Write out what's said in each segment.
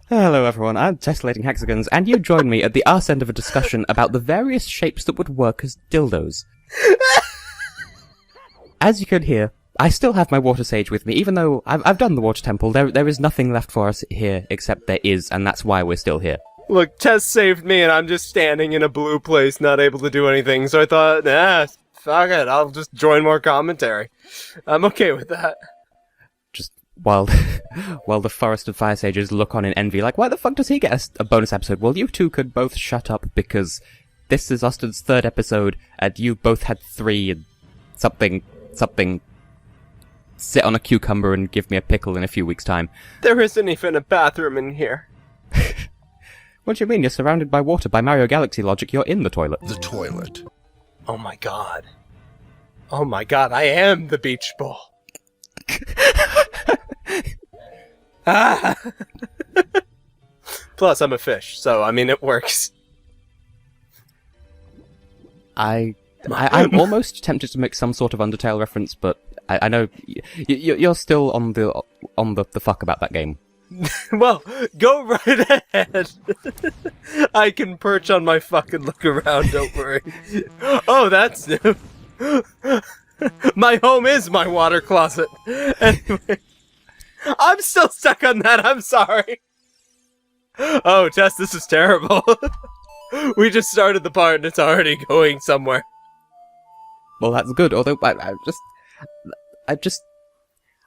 Hello everyone, I'm Tessellating Hexagons, and you join me at the arse end of a discussion about the various shapes that would work as dildos. As you can hear, I still have my water sage with me, even though I've done the water temple. There is nothing left for us here, except there is, and that's why we're still here. Look, Tess saved me, and I'm just standing in a blue place, not able to do anything, so I thought, fuck it, I'll just join more commentary. I'm okay with that. Just while the Forest of Fire Sages look on in envy, like, why the fuck does he get a bonus episode? Well, you two could both shut up, because this is Austin's third episode, and you both had 3 and something. Sit on a cucumber and give me a pickle in a few weeks' time. There isn't even a bathroom in here. What do you mean? You're surrounded by water. By Mario Galaxy logic, you're in the toilet. The toilet. Oh my god. Oh my god, I am the beach ball. Ah! Plus, I'm a fish, so, I mean, it works. I'm almost tempted to make some sort of Undertale reference, but I know you're still on the fuck about that game. Well, go right ahead. I can perch on my fucking look around, don't worry. Oh, that's new. My home is my water closet. Anyway, I'm still stuck on that, I'm sorry. Oh, Tess, this is terrible. We just started the part and it's already going somewhere. Well, that's good, although I just...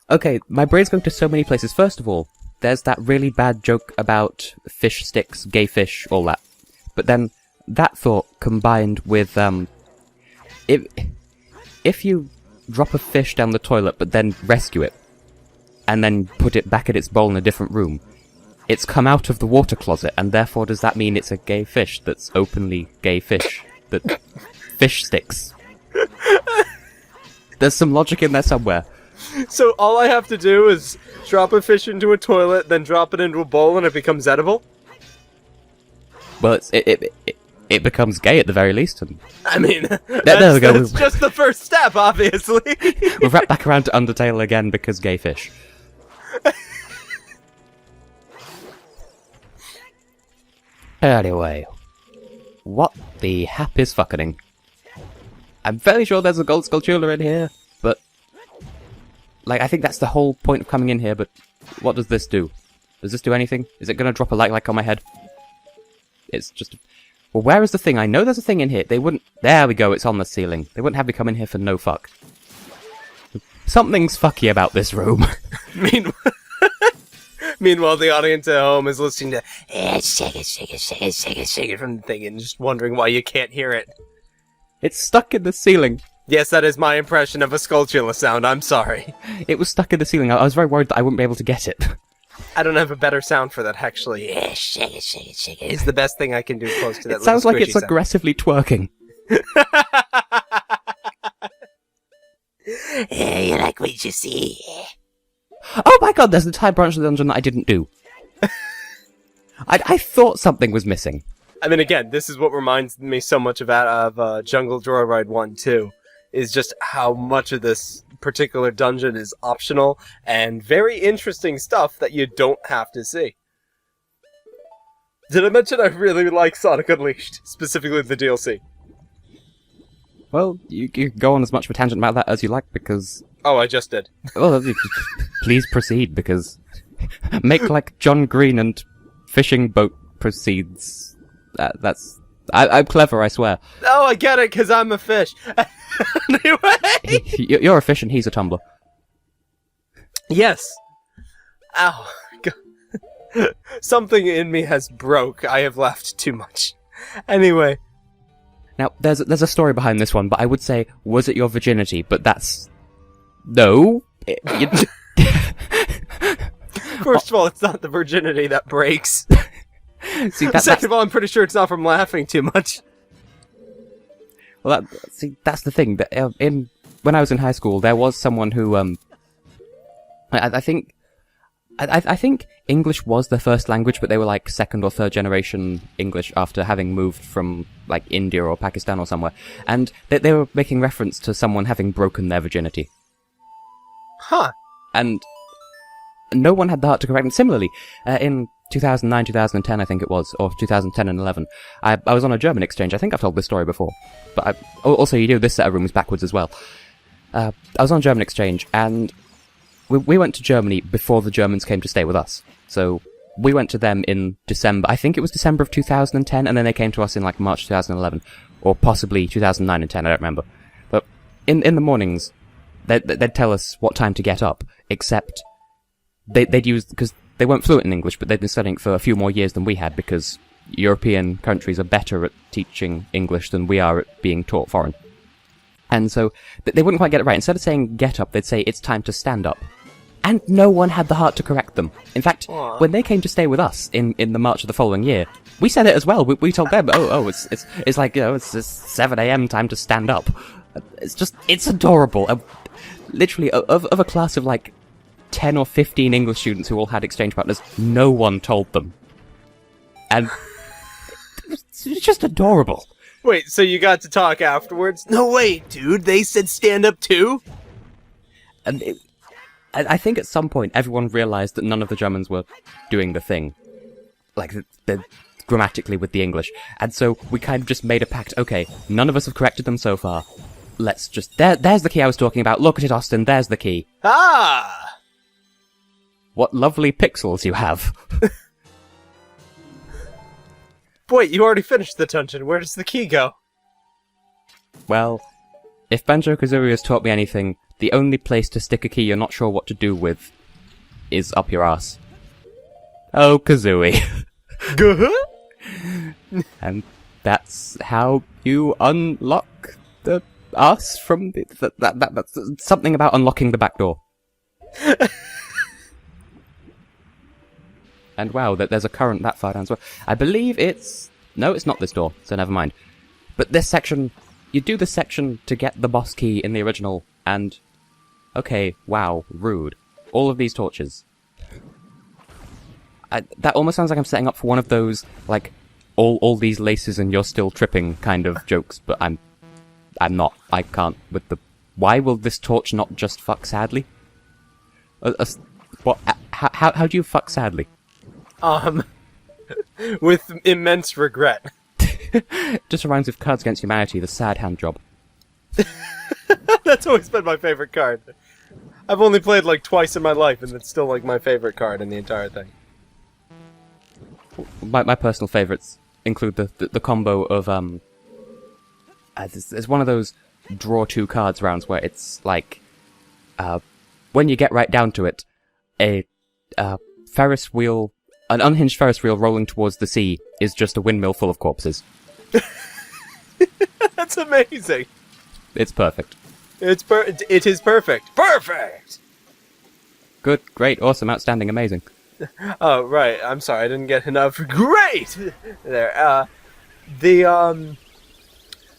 Okay, my brain's going to so many places. First of all, there's that really bad joke about fish sticks, gay fish, all that. But then, that thought combined with, if you drop a fish down the toilet but then rescue it, and then put it back in its bowl in a different room, it's come out of the water closet, and therefore does that mean it's a gay fish that's openly gay fish? That fish sticks. There's some logic in there somewhere. So all I have to do is drop a fish into a toilet, then drop it into a bowl, and it becomes edible? Well, it becomes gay at the very least. And I mean, there we go. That's just the first step, obviously. We've wrapped back around to Undertale again because gay fish. Anyway, what the hap is fucking? I'm fairly sure there's a gold skulltula in here, but... Like, I think that's the whole point of coming in here, but what does this do? Does this do anything? Is it gonna drop a light on my head? It's just... Well, where is the thing? I know there's a thing in here. They wouldn't... There we go, it's on the ceiling. They wouldn't have me come in here for no fuck. Something's fucky about this room. Meanwhile, the audience at home is listening to shake it from the thing and just wondering why you can't hear it. It's stuck in the ceiling. Yes, that is my impression of a skulltula sound, I'm sorry. It was stuck in the ceiling. I was very worried that I wouldn't be able to get it. I don't have a better sound for that, actually. Shake it is the best thing I can do close to that. It sounds like it's sound. Aggressively twerking. You like what you see? Oh my god, there's an entire branch of the dungeon that I didn't do. I thought something was missing. I mean, again, this is what reminds me so much of Jungle Joyride 1, too. Is just how much of this particular dungeon is optional and very interesting stuff that you don't have to see. Did I mention I really like Sonic Unleashed, specifically the DLC? Well, you can go on as much of a tangent about that as you like, because... Oh, I just did. Well, please proceed, because... Make like John Green and fishing boat proceeds... I'm clever, I swear. Oh, I get it, because I'm a fish. Anyway! You're a fish and he's a tumbler. Yes. Ow. God. Something in me has broke. I have laughed too much. Anyway. Now, there's a story behind this one, but I would say, was it your virginity? But that's... No. First of all, it's not the virginity that breaks. See, Second of all, I'm pretty sure it's not from laughing too much. Well, that's the thing. That when I was in high school, there was someone who I think English was their first language, but they were like second or third generation English after having moved from like India or Pakistan or somewhere, and they were making reference to someone having broken their virginity. Huh. And no one had the heart to correct them. Similarly, in 2009, 2010, I think it was, or 2010 and 11. I was on a German exchange. I think I've told this story before. But also, you do this set of rooms backwards as well. I was on a German exchange, and we went to Germany before the Germans came to stay with us. So we went to them in December. I think it was December of 2010, and then they came to us in like March 2011, or possibly 2009 and 10. I don't remember. But in the mornings, they'd tell us what time to get up. Except they'd use, because they weren't fluent in English, but they'd been studying for a few more years than we had, because European countries are better at teaching English than we are at being taught foreign. And so they wouldn't quite get it right. Instead of saying get up, they'd say it's time to stand up. And no one had the heart to correct them. In fact, when they came to stay with us in the March of the following year, we said it as well. We told them, it's like, it's 7 a.m. time to stand up. It's adorable. Literally, of a class of like 10 or 15 English students who all had exchange partners, no one told them. And it's just adorable. Wait, so you got to talk afterwards? No way, dude, they said stand up too? And I think at some point everyone realized that none of the Germans were doing the thing. Like, grammatically with the English. And so we kind of just made a pact. Okay, none of us have corrected them so far. Let's just... There's the key I was talking about. Look at it, Austin. There's the key. Ah! What lovely pixels you have. Wait, you already finished the dungeon. Where does the key go? Well, if Banjo-Kazooie has taught me anything, the only place to stick a key you're not sure what to do with is up your ass. Oh, Kazooie. And that's how you unlock the ass from that's something about unlocking the back door. And wow, there's a current that far down as well. I believe it's... No, it's not this door, so never mind. But this section... You do this section to get the boss key in the original, and... Okay, wow, rude. All of these torches. That almost sounds like I'm setting up for one of those, like, all these laces and you're still tripping kind of jokes, but I'm not. I can't with the... Why will this torch not just fuck sadly? What? How do you fuck sadly? With immense regret. Just reminds me of Cards Against Humanity, the sad hand job. That's always been my favorite card. I've only played like twice in my life, and it's still like my favorite card in the entire thing. My personal favorites include the combo of there's one of those draw two cards rounds where it's like when you get right down to it, a Ferris wheel. An unhinged Ferris wheel rolling towards the sea is just a windmill full of corpses. That's amazing. It's perfect. It is perfect. Perfect! Good, great, awesome, outstanding, amazing. Oh, right. I'm sorry, I didn't get enough. Great! There.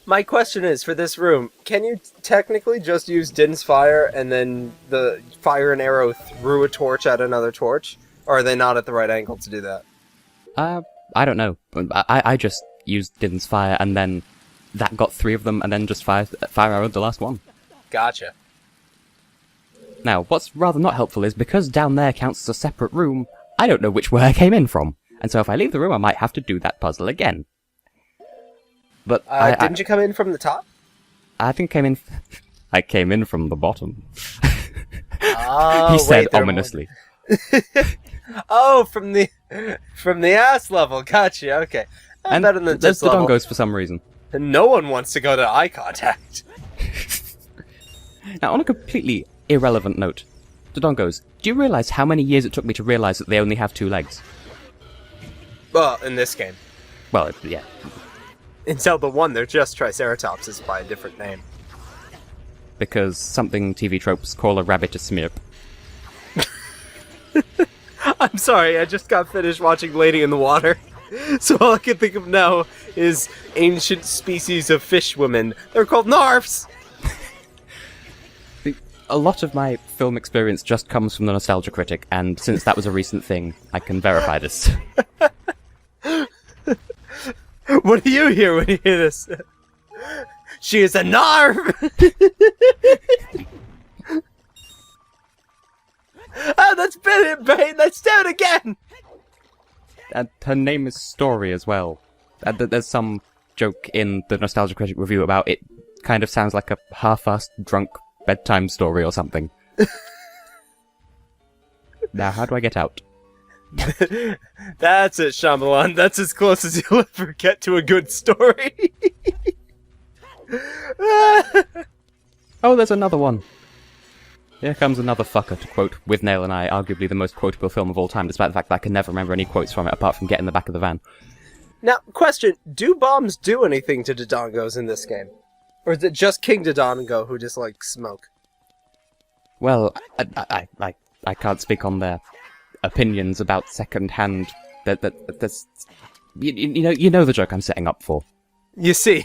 My question is, for this room, can you technically just use Din's fire and then the fire and arrow through a torch at another torch? Or are they not at the right angle to do that? I don't know. I just used Din's fire, and then that got 3 of them, and then just fire arrowed the last one. Gotcha. Now, what's rather not helpful is, because down there counts as a separate room, I don't know which way I came in from. And so if I leave the room, I might have to do that puzzle again. But didn't you come in from the top? I think I came in from the bottom. Oh, he said ominously. Oh, from the ass level. Gotcha. Okay. And better than there's this the level. dongos for some reason. And no one wants to go to eye contact. Now, on a completely irrelevant note, the dongos, do you realise how many years it took me to realise that they only have 2 legs? Well, in this game. Well, yeah. In Zelda 1, they're just Triceratopses by a different name. Because something TV tropes call a rabbit a smirp. I'm sorry, I just got finished watching Lady in the Water. So all I can think of now is ancient species of fish women. They're called Narfs! A lot of my film experience just comes from the Nostalgia Critic, and since that was a recent thing, I can verify this. What do you hear when you hear this? She is a Narf! Oh, that's brilliant, Bane! Let's do it again! her name is Story as well. There's some joke in the Nostalgia Critic review about it kind of sounds like a half-assed drunk bedtime story or something. Now, how do I get out? That's it, Shyamalan. That's as close as you'll ever get to a good story. Oh, there's another one. Here comes another fucker, to quote With Nail and I, arguably the most quotable film of all time, despite the fact that I can never remember any quotes from it apart from Get in the Back of the Van. Now, question, do bombs do anything to Dodongos in this game? Or is it just King Dodongo who just, like, smoke? Well, I can't speak on their opinions about second-hand... That's... You know the joke I'm setting up for. You see,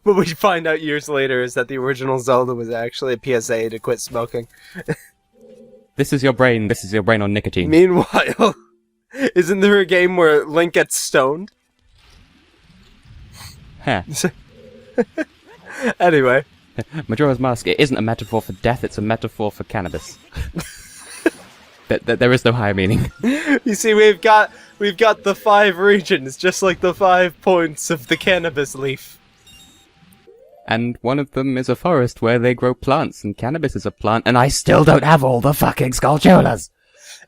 what we find out years later is that the original Zelda was actually a PSA to quit smoking. This is your brain on nicotine. Meanwhile, isn't there a game where Link gets stoned? Huh. Anyway. Majora's Mask, it isn't a metaphor for death, it's a metaphor for cannabis. There is no higher meaning. You see, we've got the 5 regions, just like the 5 points of the cannabis leaf. And one of them is a forest where they grow plants, and cannabis is a plant, and I still don't have all the fucking Skulltulas!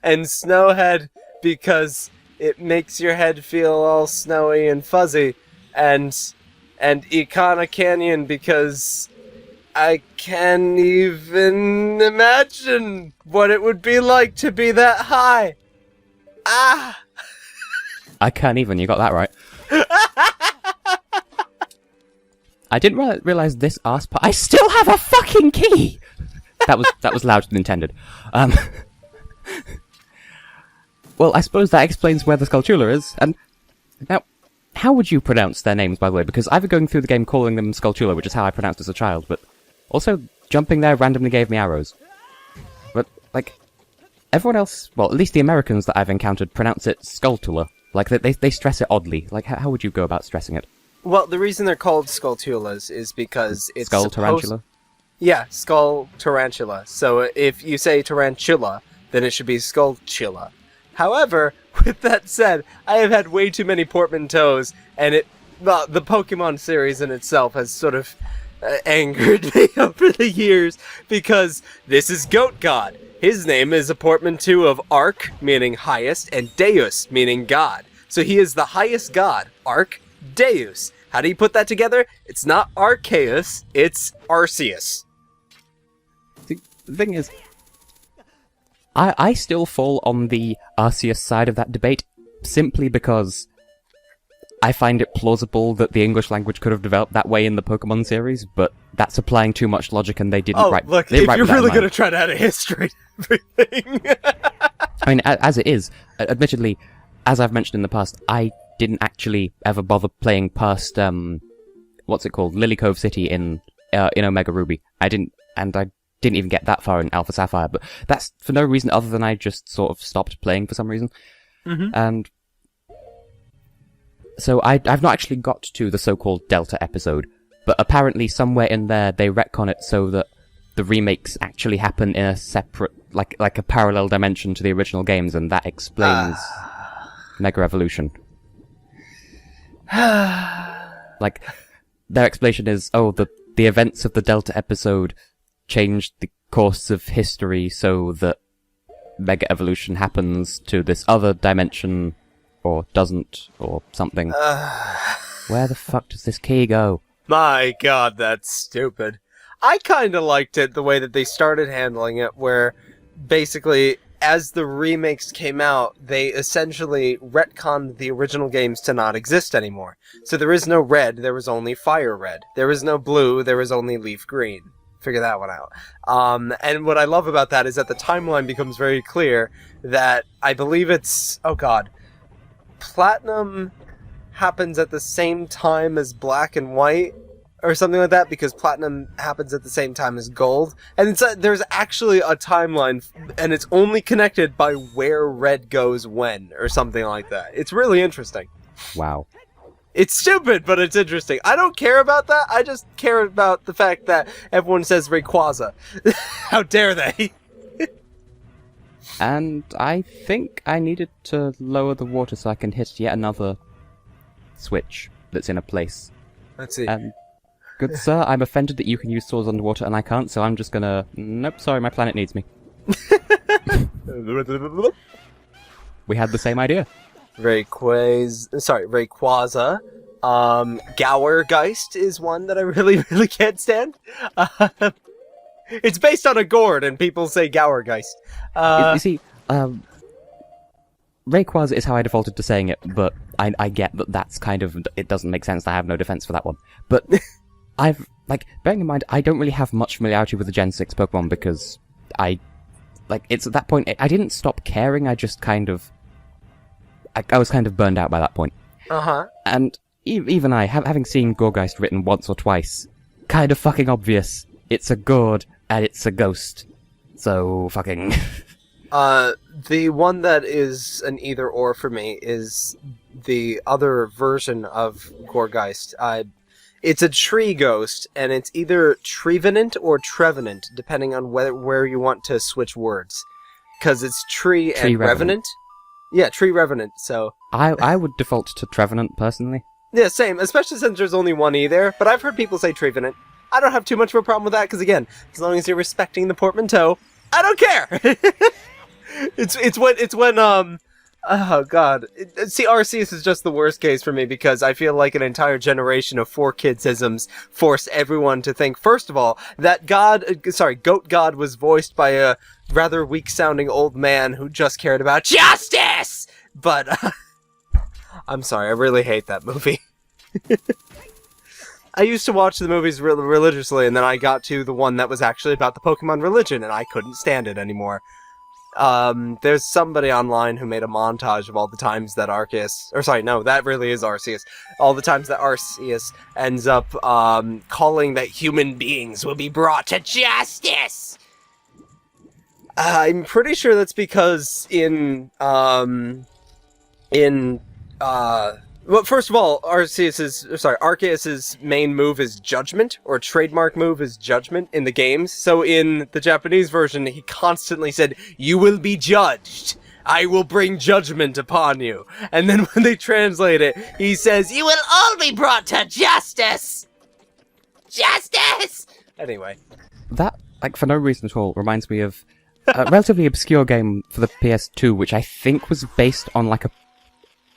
And Snowhead, because it makes your head feel all snowy and fuzzy, and Icona Canyon, because I can't even imagine what it would be like to be that high. Ah! I can't even, you got that right. I didn't realize this arse part. I still have a fucking key! That was louder than intended. Well, I suppose that explains where the Skulltula is, and now, how would you pronounce their names, by the way? Because I've been going through the game calling them Skulltula, which is how I pronounced as a child, but also, jumping there randomly gave me arrows. But, like, everyone else, well, at least the Americans that I've encountered pronounce it Skulltula. Like, they stress it oddly. Like, how would you go about stressing it? Well, the reason they're called Skulltulas is because it's Skull Tarantula? Yeah, Skull Tarantula. So if you say Tarantula, then it should be Skulltula. However, with that said, I have had way too many portmanteaus, and the Pokemon series in itself has sort of angered me over the years, because this is Goat God. His name is a portmanteau of Arc, meaning highest, and Deus, meaning God. So he is the highest god, Arceus. How do you put that together? It's not Arceus, it's Arceus. The thing is, I still fall on the Arceus side of that debate, simply because I find it plausible that the English language could have developed that way in the Pokemon series, but that's applying too much logic and they didn't write... Oh, look, if you're really going to try to add a history to everything... I mean, as it is, admittedly, as I've mentioned in the past, I didn't actually ever bother playing past, what's it called, Lily Cove City in Omega Ruby. I didn't even get that far in Alpha Sapphire, but that's for no reason other than I just sort of stopped playing for some reason. Mm-hmm. And so I've not actually got to the so-called Delta episode, but apparently somewhere in there they retcon it so that the remakes actually happen in a separate, like a parallel dimension to the original games, and that explains Mega Evolution. Like, their explanation is, the events of the Delta episode changed the course of history so that Mega Evolution happens to this other dimension, or doesn't, or something. Where the fuck does this key go? My god, that's stupid. I kinda liked it the way that they started handling it, where basically, as the remakes came out, they essentially retconned the original games to not exist anymore. So there is no red, there was only fire red. There was no blue, there was only leaf green. Figure that one out. And what I love about that is that the timeline becomes very clear that I believe it's... Oh god. Platinum happens at the same time as black and white, or something like that, because platinum happens at the same time as gold. And there's actually a timeline, and it's only connected by where red goes when, or something like that. It's really interesting. Wow. It's stupid, but it's interesting. I don't care about that. I just care about the fact that everyone says Rayquaza. How dare they? And I think I needed to lower the water so I can hit yet another switch that's in a place. Let's see. Good sir, I'm offended that you can use swords underwater and I can't, so I'm just gonna... Nope, sorry, my planet needs me. We had the same idea. Rayquaza. Gourgeist is one that I really, really can't stand. It's based on a gourd, and people say Gourgeist. You see, Rayquaza is how I defaulted to saying it, but I get that that's kind of... It doesn't make sense, I have no defense for that one. But I've... Like, bearing in mind, I don't really have much familiarity with the Gen 6 Pokemon because it's at that point, I didn't stop caring, I just kind of... I was kind of burned out by that point. Uh-huh. And even I, having seen Gourgeist written once or twice, kind of fucking obvious. It's a gourd, and it's a ghost. So, fucking... The one that is an either-or for me is the other version of Gourgeist. It's a tree ghost, and it's either Trevenant or Trevenant, depending on where you want to switch words. Because it's tree and Revenant. Yeah, Tree Revenant, so... I would default to Trevenant, personally. Yeah, same, especially since there's only one E there, but I've heard people say Trevenant. I don't have too much of a problem with that, because again, as long as you're respecting the portmanteau, I don't care! It's when, oh god. See, Arceus is just the worst case for me, because I feel like an entire generation of 4Kidsisms forced everyone to think, first of all, that Goat God was voiced by a rather weak-sounding old man who just cared about justice! But, I'm sorry, I really hate that movie. I used to watch the movies religiously, and then I got to the one that was actually about the Pokemon religion, and I couldn't stand it anymore. There's somebody online who made a montage of all the times that that really is Arceus. All the times that Arceus ends up, calling that human beings will be brought to justice! I'm pretty sure that's because well, first of all, Arceus's main move is Judgment, or trademark move is Judgment in the games. So in the Japanese version, he constantly said, "You will be judged. I will bring judgment upon you." And then when they translate it, he says, "You will all be brought to justice! Justice!" Anyway. That, for no reason at all, reminds me of a relatively obscure game for the PS2, which I think was based on,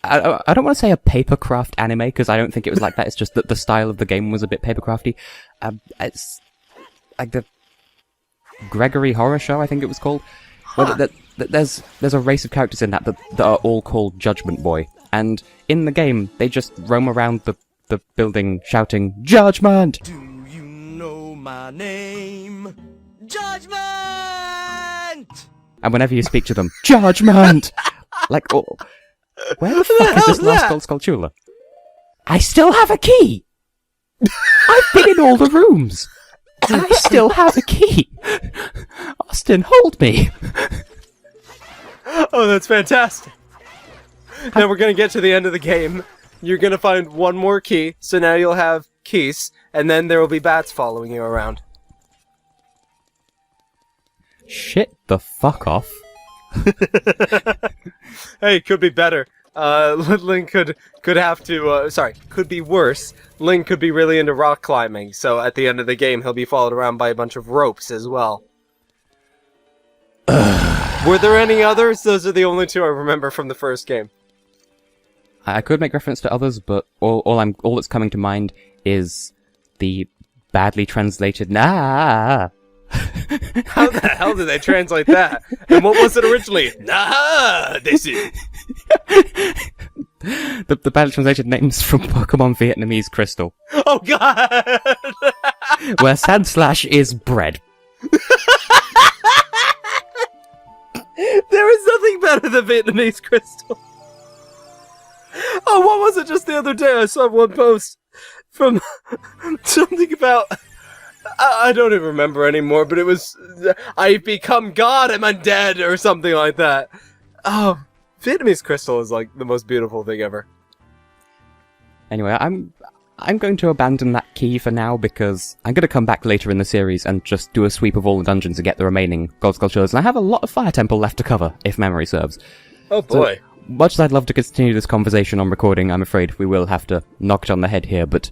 I don't want to say a papercraft anime, because I don't think it was like that. It's just that the style of the game was a bit papercrafty. It's like the Gregory Horror Show, I think it was called. Huh. Well, there's a race of characters in that are all called Judgment Boy. And in the game, they just roam around the building shouting, "Judgment!" Do you know my name? Judgment! And whenever you speak to them, "Judgment!" Where the fuck is this last Gold Skulltula? I still have a key! I've been in all the rooms! I still have a key! Austin, hold me! Oh, that's fantastic! Now we're gonna get to the end of the game. You're gonna find one more key, so now you'll have keys, and then there will be bats following you around. Shit the fuck off. Hey, could be better. Link could be worse. Link could be really into rock climbing, so at the end of the game he'll be followed around by a bunch of ropes as well. Were there any others? Those are the only two I remember from the first game. I could make reference to others, but all that's coming to mind is the badly translated "nah." How the hell did they translate that? And what was it originally? Nah, this is... the badly translated names from Pokemon Vietnamese Crystal. Oh god! Where Sandslash is bread. There is nothing better than Vietnamese Crystal. Oh, what was it just the other day? I saw one post from something about... I don't even remember anymore, but it was, "I've become God, I'm undead," or something like that. Oh, Vietnamese Crystal is the most beautiful thing ever. Anyway, I'm I'm going to abandon that key for now because I'm going to come back later in the series and just do a sweep of all the dungeons to get the remaining gold sculptures, and I have a lot of Fire Temple left to cover, if memory serves. Oh boy. So, much as I'd love to continue this conversation on recording, I'm afraid we will have to knock it on the head here, but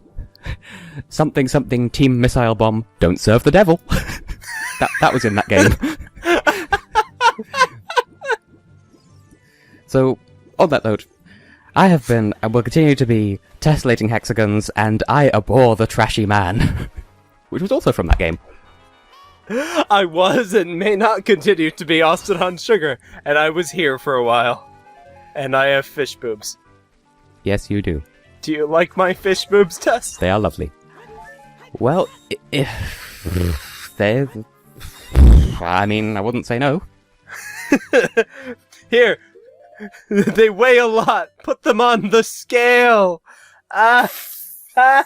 something Team Missile Bomb, don't serve the devil. that was in that game. So, on that note, I have been, and will continue to be, tessellating hexagons, and I abhor the trashy man. Which was also from that game. I was and may not continue to be AustinOnSugar, and I was here for a while. And I have fish boobs. Yes, you do. Do you like my fish boobs, Tess? They are lovely. Well, if they... I mean, I wouldn't say no. Here, they weigh a lot. Put them on the scale. Cut the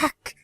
recording.